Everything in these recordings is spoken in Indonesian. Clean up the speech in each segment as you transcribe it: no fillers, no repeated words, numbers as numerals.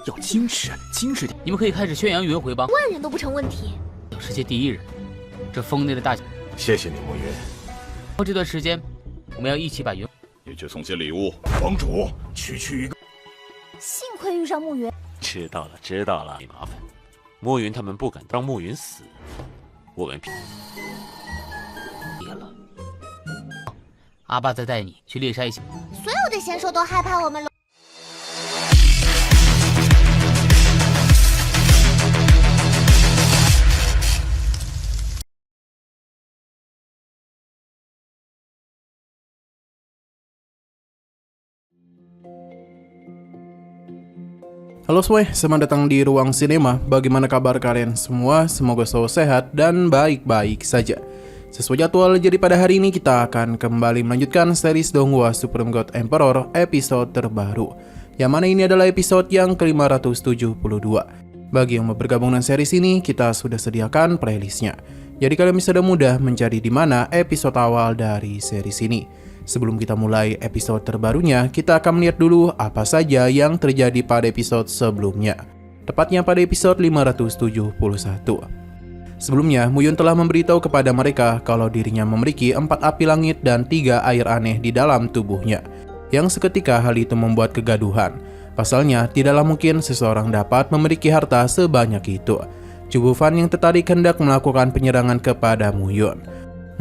要矜持，矜持点。你们可以开始宣扬云回帮，万人都不成问题。小世界第一人，这峰内的大。谢谢你，暮云。这段时间，我们要一起把云。也去送些礼物。帮主，区一个。幸亏遇上暮云。知道了，没麻烦。暮云他们不敢让暮云死，我们别了。阿爸再带你去猎杀一些。所有的仙兽都害怕我们了。Halo semuanya, selamat datang di Ruang Sinema. Bagaimana kabar kalian semua? Semoga selalu sehat dan baik-baik saja. Sesuai jadwal, jadi pada hari ini kita akan kembali melanjutkan series Donghua Supreme God Emperor episode terbaru, yang mana ini adalah episode yang ke-572. Bagi yang mau bergabung dengan series ini, kita sudah sediakan playlistnya. Jadi kalian bisa mudah mencari di mana episode awal dari series ini. Sebelum kita mulai episode terbarunya, kita akan melihat dulu apa saja yang terjadi pada episode sebelumnya. Tepatnya pada episode 571. Sebelumnya, Muyun telah memberitahu kepada mereka kalau dirinya memiliki 4 api langit dan 3 air aneh di dalam tubuhnya. Yang seketika hal itu membuat kegaduhan. Pasalnya, tidaklah mungkin seseorang dapat memiliki harta sebanyak itu. Cubu Fan yang tertarik hendak melakukan penyerangan kepada Muyun.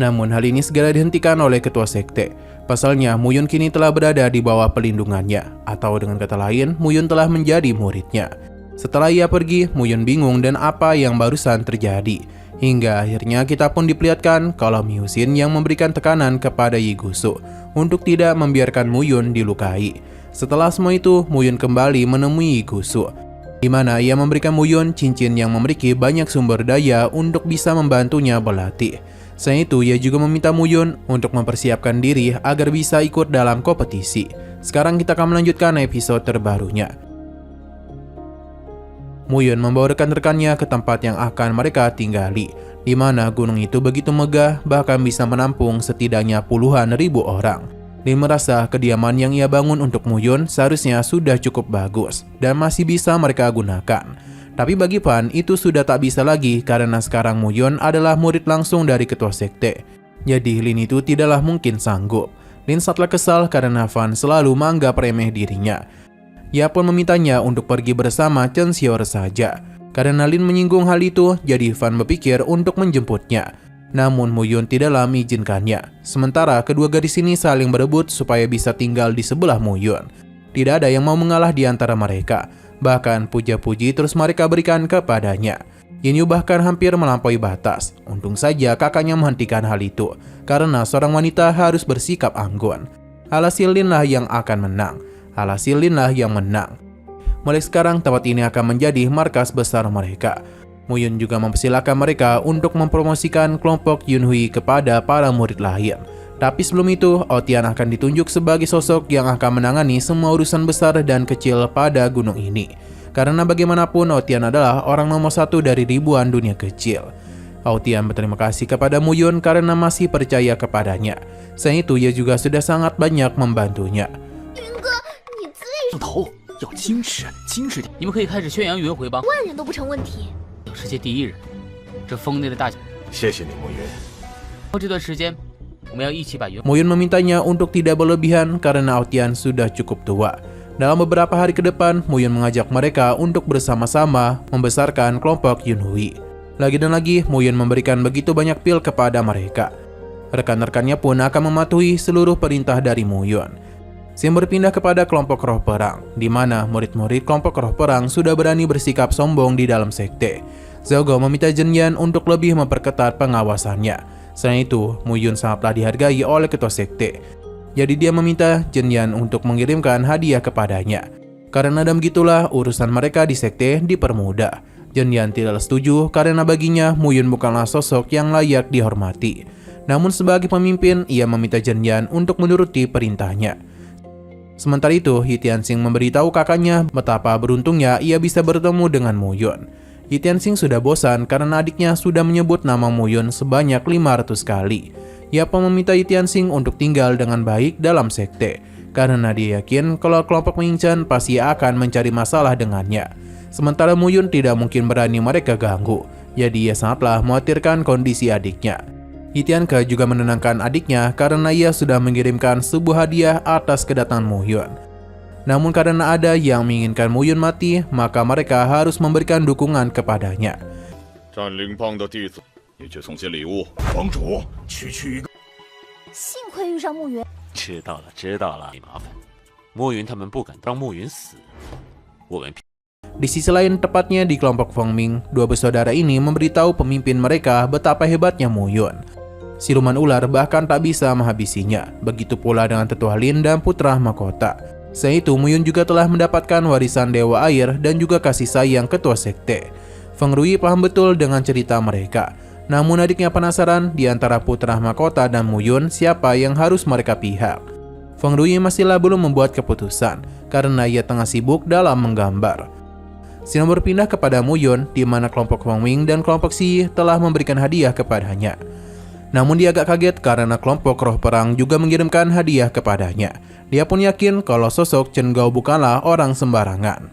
Namun hal ini segera dihentikan oleh ketua sekte. Pasalnya, Muyun kini telah berada di bawah pelindungannya, atau dengan kata lain, Muyun telah menjadi muridnya. Setelah ia pergi, Muyun bingung dan apa yang barusan terjadi. Hingga akhirnya kita pun diperlihatkan kalau Miyusin yang memberikan tekanan kepada Yigusu untuk tidak membiarkan Muyun dilukai. Setelah semua itu, Muyun kembali menemui Yigusu, di mana ia memberikan Muyun cincin yang memiliki banyak sumber daya untuk bisa membantunya berlatih. Selain itu, ia juga meminta Muyun untuk mempersiapkan diri agar bisa ikut dalam kompetisi. Sekarang kita akan melanjutkan episode terbarunya. Muyun membawa rekan-rekannya ke tempat yang akan mereka tinggali, di mana gunung itu begitu megah, bahkan bisa menampung setidaknya puluhan ribu orang. Dia merasa kediaman yang ia bangun untuk Muyun seharusnya sudah cukup bagus dan masih bisa mereka gunakan. Tapi bagi Fan, itu sudah tak bisa lagi karena sekarang Muyun adalah murid langsung dari ketua sekte. Jadi Lin itu tidaklah mungkin sanggup. Lin sangatlah kesal karena Fan selalu menganggap remeh dirinya. Ia pun memintanya untuk pergi bersama Chen Xior saja. Karena Lin menyinggung hal itu, jadi Fan berpikir untuk menjemputnya. Namun Muyun tidaklah mengizinkannya. Sementara kedua gadis ini saling berebut supaya bisa tinggal di sebelah Muyun. Tidak ada yang mau mengalah di antara mereka. Bahkan puja-puji terus mereka berikan kepadanya. Yinyu bahkan hampir melampaui batas. Untung saja kakaknya menghentikan hal itu, karena seorang wanita harus bersikap anggun. Alhasil Linlah yang akan menang. Mulai sekarang tempat ini akan menjadi markas besar mereka. Muyun juga mempersilahkan mereka untuk mempromosikan kelompok Yunhui kepada para murid lain. Tapi sebelum itu, Otian akan ditunjuk sebagai sosok yang akan menangani semua urusan besar dan kecil pada gunung ini. Karena bagaimanapun, Otian adalah orang nomor 1 dari ribuan dunia kecil. Otian berterima kasih kepada Muyun karena masih percaya kepadanya. Selain itu, ia juga sudah sangat banyak membantunya. 头要矜持，矜持点。你们可以开始宣扬云回帮，万人都不成问题。小世界第一人，这峰内的大。谢谢你，暮云。这段时间。Muyun memintanya untuk tidak berlebihan karena Otian sudah cukup tua. Dalam beberapa hari ke depan, Muyun mengajak mereka untuk bersama-sama membesarkan kelompok Yunhui. Lagi dan lagi, Muyun memberikan begitu banyak pil kepada mereka. Rekan-rekannya pun akan mematuhi seluruh perintah dari Muyun. Sim berpindah kepada kelompok roh perang, di mana murid-murid kelompok roh perang sudah berani bersikap sombong di dalam sekte. Zhao Gao meminta Zhenyan untuk lebih memperketat pengawasannya. Selain itu, Muyun sangatlah dihargai oleh ketua sekte. Jadi dia meminta Zhenyan untuk mengirimkan hadiah kepadanya. Karena dan begitulah urusan mereka di sekte dipermudah. Zhenyan tidak setuju karena baginya Muyun bukanlah sosok yang layak dihormati. Namun sebagai pemimpin, ia meminta Zhenyan untuk menuruti perintahnya. Sementara itu, Yi Tianxing memberitahu kakaknya betapa beruntungnya ia bisa bertemu dengan Muyun. Yi Tianxing sudah bosan karena adiknya sudah menyebut nama Muyun sebanyak 500 kali. Ia pun meminta Yi Tianxing untuk tinggal dengan baik dalam sekte, karena dia yakin kalau kelompok Ming Chen pasti akan mencari masalah dengannya. Sementara Muyun tidak mungkin berani mereka ganggu, jadi ia sangatlah mengkhawatirkan kondisi adiknya. Itianke juga menenangkan adiknya karena ia sudah mengirimkan sebuah hadiah atas kedatangan Muyun. Namun karena ada yang menginginkan Muyun mati, maka mereka harus memberikan dukungan kepadanya. 占领邦的弟子，你去送些礼物。帮主，区区一个。幸亏遇上慕云。知道了，没麻烦。慕云他们不敢让慕云死，我们。 Di sisi lain, tepatnya di kelompok Fengming, dua bersaudara ini memberitahu pemimpin mereka betapa hebatnya Muyun. Siluman ular bahkan tak bisa menghabisinya, begitu pula dengan tetua Lin dan putra mahkota. Selain itu, Muyun juga telah mendapatkan warisan Dewa Air dan juga kasih sayang ketua sekte. Feng Rui paham betul dengan cerita mereka. Namun adiknya penasaran di antara putra mahkota dan Muyun siapa yang harus mereka pihak. Feng Rui masihlah belum membuat keputusan karena ia tengah sibuk dalam menggambar. Sinar berpindah kepada Muyun di mana kelompok Fengming dan kelompok Xi telah memberikan hadiah kepadanya. Namun dia agak kaget karena kelompok roh perang juga mengirimkan hadiah kepadanya. Dia pun yakin kalau sosok Chen Gao bukanlah orang sembarangan.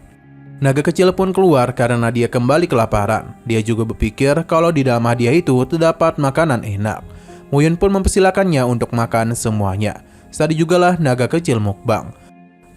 Naga kecil pun keluar karena dia kembali kelaparan. Dia juga berpikir kalau di dalam hadiah itu terdapat makanan enak. Muyun pun mempersilakannya untuk makan semuanya. Tadi jugalah naga kecil mukbang.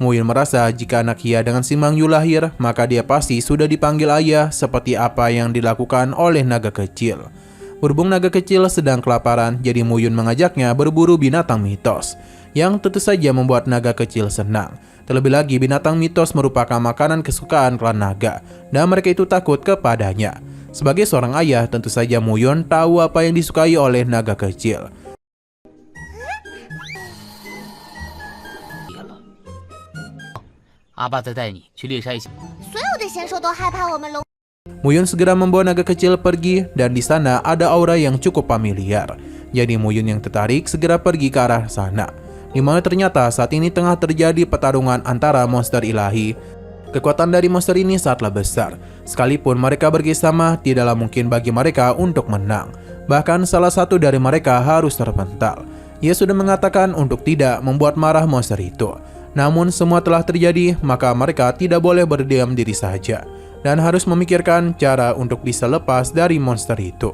Muyun merasa jika anak ia dengan Simang Yu lahir, maka dia pasti sudah dipanggil ayah seperti apa yang dilakukan oleh naga kecil. Berhubung naga kecil sedang kelaparan, jadi Muyun mengajaknya berburu binatang mitos, yang tentu saja membuat naga kecil senang. Terlebih lagi binatang mitos merupakan makanan kesukaan klan naga, dan mereka itu takut kepadanya. Sebagai seorang ayah, tentu saja Muyun tahu apa yang disukai oleh naga kecil. Muyun segera membawa naga kecil pergi dan di sana ada aura yang cukup familiar. Jadi Muyun yang tertarik segera pergi ke arah sana. Di mana ternyata saat ini tengah terjadi pertarungan antara monster ilahi. Kekuatan dari monster ini sangatlah besar. Sekalipun mereka bersama, tidaklah mungkin bagi mereka untuk menang. Bahkan salah satu dari mereka harus terpental. Ia sudah mengatakan untuk tidak membuat marah monster itu. Namun semua telah terjadi, maka mereka tidak boleh berdiam diri saja dan harus memikirkan cara untuk bisa lepas dari monster itu.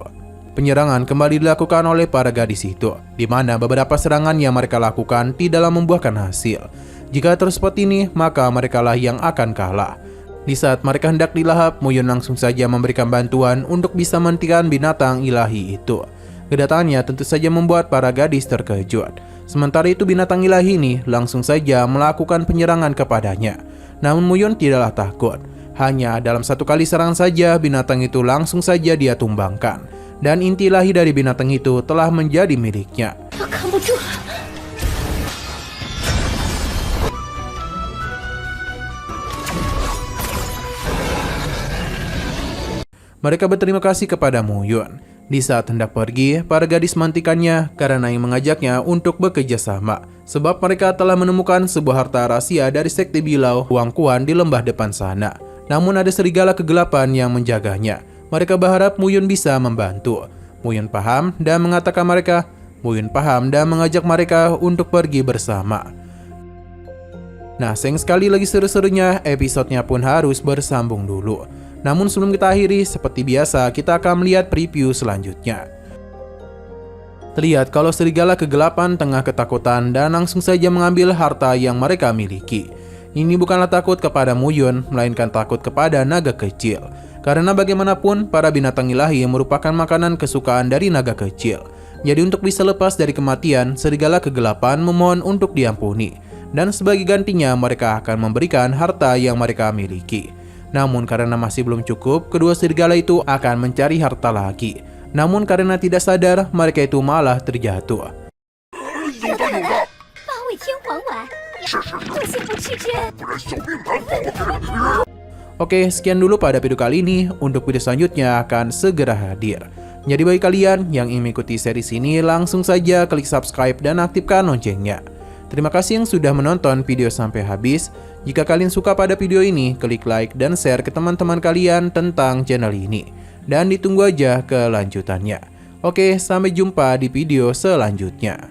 Penyerangan kembali dilakukan oleh para gadis itu, di mana beberapa serangan yang mereka lakukan tidaklah membuahkan hasil. Jika terus seperti ini, maka merekalah yang akan kalah. Di saat mereka hendak dilahap, Muyun langsung saja memberikan bantuan untuk bisa menghentikan binatang ilahi itu. Kedatangannya tentu saja membuat para gadis terkejut. Sementara itu binatang ilahi ini langsung saja melakukan penyerangan kepadanya. Namun Muyun tidaklah takut. Hanya dalam satu kali serangan saja binatang itu langsung saja dia tumbangkan. Dan inti ilahi dari binatang itu telah menjadi miliknya. Mereka berterima kasih kepada Muyun. Di saat hendak pergi, para gadis menghentikannya karena yang mengajaknya untuk bekerja sama. Sebab mereka telah menemukan sebuah harta rahasia dari sekte Bilau Huang Kuan di lembah depan sana. Namun ada serigala kegelapan yang menjaganya. Mereka berharap Muyun bisa membantu. Muyun paham dan mengajak mereka untuk pergi bersama. Nah, sayang sekali lagi seru-serunya, episodenya pun harus bersambung dulu. Namun sebelum kita akhiri, seperti biasa kita akan melihat preview selanjutnya. Terlihat kalau serigala kegelapan tengah ketakutan dan langsung saja mengambil harta yang mereka miliki. Ini bukanlah takut kepada Muyun, melainkan takut kepada naga kecil. Karena bagaimanapun, para binatang ilahi merupakan makanan kesukaan dari naga kecil. Jadi untuk bisa lepas dari kematian, serigala kegelapan memohon untuk diampuni. Dan sebagai gantinya, mereka akan memberikan harta yang mereka miliki. Namun karena masih belum cukup, kedua serigala itu akan mencari harta lagi. Namun karena tidak sadar, mereka itu malah terjatuh. Oke, sekian dulu pada video kali ini. Untuk video selanjutnya akan segera hadir. Jadi bagi kalian yang ingin mengikuti series ini, langsung saja klik subscribe dan aktifkan loncengnya. Terima kasih yang sudah menonton video sampai habis. Jika kalian suka pada video ini, klik like dan share ke teman-teman kalian tentang channel ini. Dan ditunggu aja kelanjutannya. Oke, sampai jumpa di video selanjutnya.